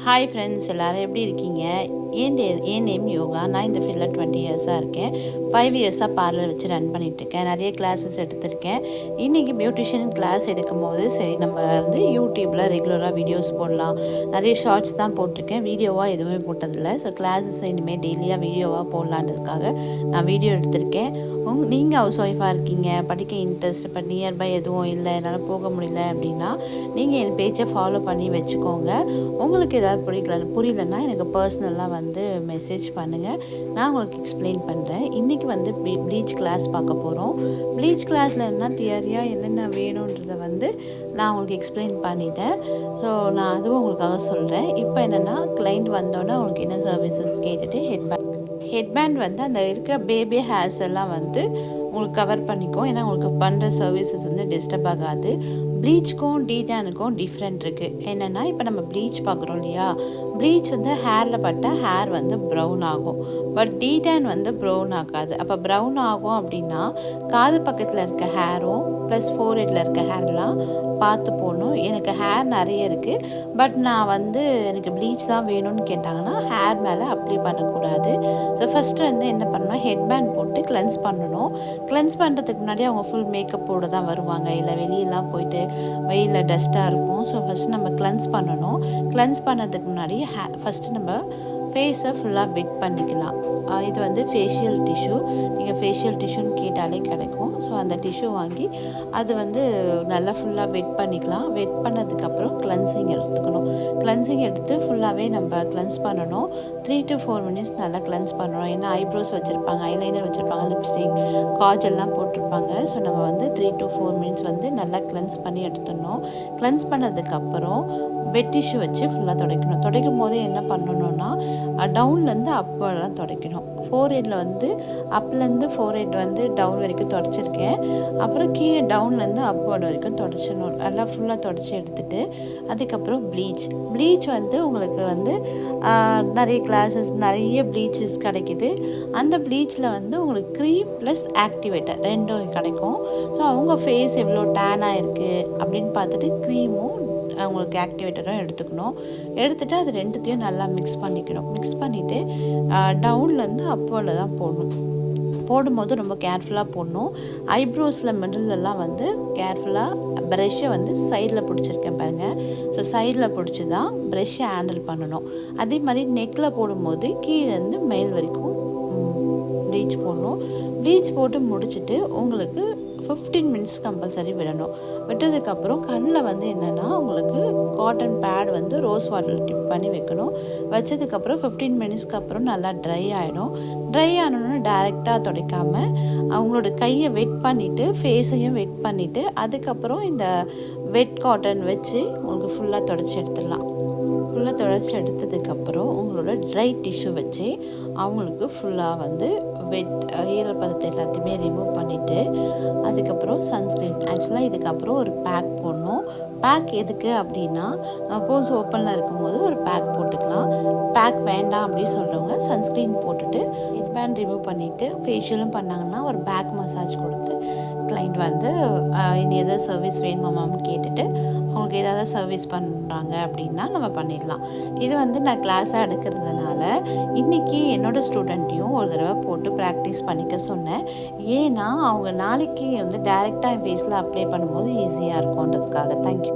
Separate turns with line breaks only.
Hi friends, எல்லோரும் எப்படி இருக்கீங்க? என் நேம் யோகா. நான் இந்த ஃபீல்டில் 20 இயர்ஸாக இருக்கேன். 5 இயர்ஸாக பார்லர் வச்சு ரன் பண்ணிகிட்ருக்கேன். நிறைய கிளாஸஸ் எடுத்திருக்கேன். இன்றைக்கி பியூட்டிஷியன் கிளாஸ் எடுக்கும்போது சரி, நம்ம வந்து யூடியூப்பில் ரெகுலராக வீடியோஸ் போடலாம். நிறைய ஷார்ட்ஸ் தான் போட்டிருக்கேன், வீடியோவாக எதுவுமே போட்டதில்லை. ஸோ கிளாஸஸ் இனிமேல் டெய்லியாக வீடியோவாக போடலான்றதுக்காக நான் வீடியோ எடுத்திருக்கேன். நீங்கள் ஹவுஸ் ஒய்ஃபாக இருக்கீங்க, படிக்க இன்ட்ரெஸ்ட், இப்போ நியர்பை எதுவும் இல்லை, என்னால் போக முடியல அப்படின்னா நீங்கள் என் பேஜை ஃபாலோ பண்ணி வச்சுக்கோங்க. உங்களுக்கு ஏதாவது புரியலன்னா எனக்கு பர்சனலாக வந்து மெசேஜ் பண்ணுங்கள், நான் உங்களுக்கு எக்ஸ்பிளைன் பண்ணுறேன். இன்றைக்கி வந்து ப்ளீச் கிளாஸ் பார்க்க போகிறோம். ப்ளீச் கிளாஸில் என்ன தியரியாக என்னென்ன வேணுன்றதை வந்து நான் உங்களுக்கு எக்ஸ்பிளைன் பண்ணிட்டேன். ஸோ நான் அதுவும் உங்களுக்காக சொல்கிறேன். இப்போ என்னென்னா, கிளைண்ட் வந்தோன்னே உங்களுக்கு என்ன சர்வீசஸ் கேட்டுட்டு ஹெட்பேண்ட் வந்து அந்த இருக்க பேபி ஹேர்ஸ் எல்லாம் வந்து உங்களுக்கு கவர் பண்ணிக்கும். ஏன்னா உங்களுக்கு பண்ணுற சர்வீசஸ் வந்து டிஸ்டர்ப் ஆகாது. ப்ளீச்சுக்கும் டீடானுக்கும் டிஃப்ரெண்ட் இருக்குது. என்னென்னா, இப்போ நம்ம ப்ளீச் பார்க்குறோம் இல்லையா, ப்ளீச் வந்து ஹேரில் பட்டால் ஹேர் வந்து ப்ரௌன் ஆகும். பட் டீடான் வந்து ப்ரௌன் ஆகாது. அப்போ ப்ரௌன் ஆகும் அப்படின்னா காது பக்கத்தில் இருக்க ஹேரும் ப்ளஸ் ஃபோர்ஹெட்டில் இருக்க ஹேர்லாம் பார்த்து போடணும். எனக்கு ஹேர் நிறைய இருக்குது, பட் நான் வந்து எனக்கு ப்ளீச் தான் வேணும்னு கேட்டாங்கன்னா ஹேர் மேலே அப்ளை பண்ணக்கூடாது. ஸோ ஃபஸ்ட்டு வந்து என்ன பண்ணணும், ஹெட்பேண்ட் போட்டு கிளென்ஸ் பண்ணணும். கிளென்ஸ் பண்ணுறதுக்கு முன்னாடி அவங்க ஃபுல் மேக்கப்போடு தான் வருவாங்க, இல்லை வெளியெல்லாம் போயிட்டு வெயிலில் டஸ்ட்டாக இருக்கும். ஸோ ஃபஸ்ட்டு நம்ம கிளென்ஸ் பண்ணணும். கிளென்ஸ் பண்ணதுக்கு முன்னாடி ஃபஸ்ட்டு நம்ம ஃபேஸை ஃபுல்லாக வெட் பண்ணிக்கலாம். இது வந்து ஃபேஷியல் டிஷ்யூ. நீங்கள் ஃபேஷியல் டிஷ்யூன்னு கேட்டாலே கிடைக்கும். ஸோ அந்த டிஷ்யூ வாங்கி அது வந்து நல்லா ஃபுல்லாக வெட் பண்ணிக்கலாம். வெட் பண்ணதுக்கப்புறம் கிளென்சிங் எடுத்துக்கணும். கிளென்சிங் எடுத்து ஃபுல்லாகவே நம்ம கிளென்ஸ் பண்ணணும். 3 to 4 மினிட்ஸ் நல்லா கிளென்ஸ் பண்ணணும். ஏன்னா ஐப்ரோஸ் வச்சுருப்பாங்க, ஐலைனர் வச்சுருப்பாங்க, லிப்ஸ்டிக், காஜெல்லாம் போட்டிருப்பாங்க. ஸோ நம்ம வந்து 3 to 4 மினிட்ஸ் வந்து நல்லா கிளென்ஸ் பண்ணி எடுத்துடணும். கிளென்ஸ் பண்ணதுக்கப்புறம் வெட் டிஷ்யூ வச்சு ஃபுல்லாக துடைக்கணும். துடைக்கும் போது என்ன பண்ணணும்னா, டவுன்லேருந்து அப்பெல்லாம் துடைக்கணும். ஃபோர்ஹெட்டில் வந்து அப்லேருந்து ஃபோர்ஹெட் வந்து டவுன் வரைக்கும் துடைச்சிருக்கேன். அப்புறம் கீழே டவுன்லேருந்து அப்வர்ட் வரைக்கும் துடைச்சிடணும். நல்லா ஃபுல்லாக துடைச்சி எடுத்துகிட்டு அதுக்கப்புறம் ப்ளீச் வந்து உங்களுக்கு வந்து நிறைய கிளாஸஸ், நிறைய ப்ளீச்சஸ் கிடைக்கிது. அந்த ப்ளீச்சில் வந்து உங்களுக்கு க்ரீம் ப்ளஸ் ஆக்டிவேட்டர் ரெண்டும் கிடைக்கும். ஸோ அவங்க ஃபேஸ் எவ்வளோ டேனாக இருக்குது அப்படின்னு பார்த்துட்டு க்ரீமும் அவங்களுக்கு ஆக்டிவேட்டரும் எடுத்துக்கணும். எடுத்துகிட்டு அது ரெண்டுத்தையும் நல்லா மிக்ஸ் பண்ணிக்கணும். மிக்ஸ் பண்ணிவிட்டு டவுன்லேருந்து அப்போவில் தான் போடணும். போடும்போது ரொம்ப கேர்ஃபுல்லாக போடணும். ஐப்ரோஸில் மிடிலெலாம் வந்து கேர்ஃபுல்லாக ப்ரெஷ்ஷை வந்து சைடில் பிடிச்சிருக்கேன் பாருங்கள். ஸோ சைடில் பிடிச்சி தான் ப்ரெஷ்ஷை ஹேண்டில் பண்ணணும். அதே மாதிரி நெக்கில் போடும்போது கீழேருந்து மேல் வரைக்கும் ப்ளீச் போடணும். ப்ளீச் போட்டு முடிச்சுட்டு உங்களுக்கு 15 மினிட்ஸ் கம்பல்சரி விடணும். விட்டதுக்கப்புறம் கண்ணில் வந்து என்னென்னா, உங்களுக்கு காட்டன் பேட் வந்து ரோஸ் வாட்டரில் டிப் பண்ணி வைக்கணும். வச்சதுக்கப்புறம் 15 மினிட்ஸ்க்கு அப்புறம் நல்லா ட்ரை ஆகிடும். ட்ரை ஆனோன்னு டைரெக்டாக துடைக்காமல் அவங்களோட கையை வெட் பண்ணிவிட்டு ஃபேஸையும் வெட் பண்ணிவிட்டு அதுக்கப்புறம் இந்த வெட் காட்டன் வச்சு உங்களுக்கு ஃபுல்லாக துடைச்சி எடுத்துடலாம். ஃபுல்லாக துடைச்சி எடுத்ததுக்கப்புறம் உங்களோட ட்ரை டிஷ்யூ வச்சு அவங்களுக்கு ஃபுல்லாக வந்து வெட் ஈரப்பதத்தை எல்லாத்தையுமே ரிமூவ் பண்ணிவிட்டு அதுக்கப்புறம் சன்ஸ்க்ரீன். ஆக்சுவலாக இதுக்கப்புறம் ஒரு பேக் போடணும். பேக் எதுக்கு அப்படின்னா, போஸ் ஓப்பனில் இருக்கும்போது ஒரு பேக் போட்டுக்கலாம். பேக் வேண்டாம் அப்படின்னு சொல்கிறவங்க சன்ஸ்க்ரீன் போட்டுட்டு ஹெட்பேண்ட் ரிமூவ் பண்ணிவிட்டு ஃபேஷியலும் பண்ணாங்கன்னா ஒரு பேக் மசாஜ் கொடுத்து கிளைண்ட் வந்து இனி எதாவது சர்வீஸ் வேணுமாமான்னு கேட்டுட்டு அவங்களுக்கு ஏதாவது சர்வீஸ் பண்ணுறாங்க அப்படின்னா நம்ம பண்ணிடலாம். இது வந்து நான் கிளாஸாக எடுக்கிறதுனால இன்றைக்கி என்னோடய ஸ்டூடெண்ட்டையும் ஒரு தடவை போட்டு ப்ராக்டிஸ் பண்ணிக்க சொன்னேன். ஏன்னா அவங்க நாளைக்கு வந்து டைரெக்டாக என் ஃபேஸில் அப்ளை பண்ணும்போது ஈஸியாக இருக்கும்ன்றதுக்காக. தேங்க்யூ.